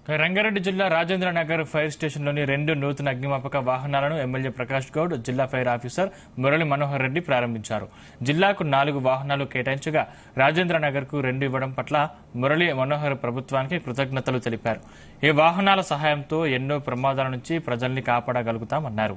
రంగారెడ్డి జిల్లా రాజేంద్ర నగర్ ఫైర్ స్టేషన్లోని 2 నూతన అగ్నిమాపక వాహనాలను ఎమ్మెల్యే ప్రకాష్ గౌడ్, జిల్లా ఫైర్ ఆఫీసర్ మురళి మనోహర్ రెడ్డి ప్రారంభించారు. జిల్లాకు 4 వాహనాలు కేటాయించగా రాజేంద్ర నగర్ కు 2 ఇవ్వడం పట్ల మురళి మనోహర్ ప్రభుత్వానికి కృతజ్ఞతలు తెలిపారు. ఈ వాహనాల సహాయంతో ఎన్నో ప్రమాదాల నుంచి ప్రజల్ని కాపాడగలుగుతామన్నారు.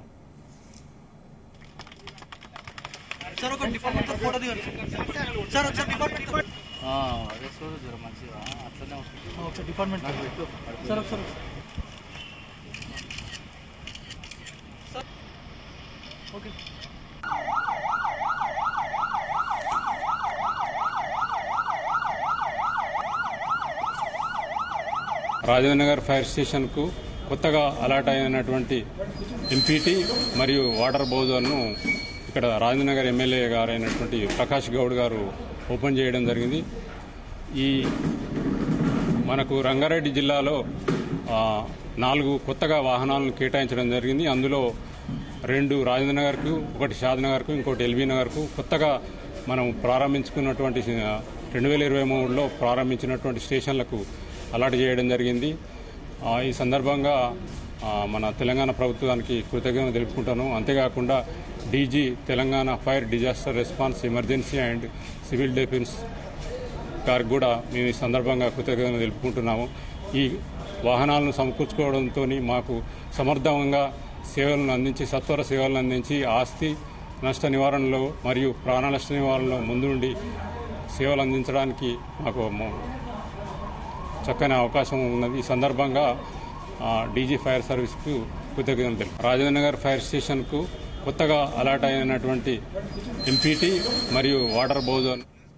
రాజేంద్ర నగర్ ఫైర్ స్టేషన్ కు కొత్తగా అలాట్ అయినటువంటి ఎంపీటీ మరియు వాటర్ బౌజర్ను ఇక్కడ రాజేంద్ర నగర్ ఎమ్మెల్యే గారు అయినటువంటి ప్రకాష్ గౌడ్ గారు ఓపెన్ చేయడం జరిగింది. ఈ మనకు రంగారెడ్డి జిల్లాలో 4 కొత్తగా వాహనాలను కేటాయించడం జరిగింది. అందులో 2 రాజేంద్ర నగర్కు, 1 షాద్ నగర్కు, ఇంకోటి ఎల్బీ నగర్కు కొత్తగా మనం ప్రారంభించుకున్నటువంటి 2023లో ప్రారంభించినటువంటి స్టేషన్లకు అలాట్ చేయడం జరిగింది. ఈ సందర్భంగా మన తెలంగాణ ప్రభుత్వానికి కృతజ్ఞతలు తెలుపుకుంటాను. అంతేకాకుండా DG Telangana fire disaster response emergency and civil defence గారికి కూడా మేము ఈ సందర్భంగా కృతజ్ఞతలు తెలుపుకుంటున్నాము. ఈ వాహనాలను సమకూర్చుకోవడంతో మాకు సమర్థవంగా సేవలను అందించి, సత్వర సేవలను అందించి ఆస్తి నష్ట నివారణలో మరియు ప్రాణ నష్ట నివారణలో ముందుండి సేవలు అందించడానికి మాకు చక్కని అవకాశం ఉన్నది. ఈ సందర్భంగా డీజీ ఫైర్ సర్వీస్కు కృతజ్ఞతలు తెలుపు. రాజేంద్ర నగర్ ఫైర్ స్టేషన్కు కొత్తగా అలాట్ అయినటువంటి ఎంపీటీ మరియు వాటర్ బౌజర్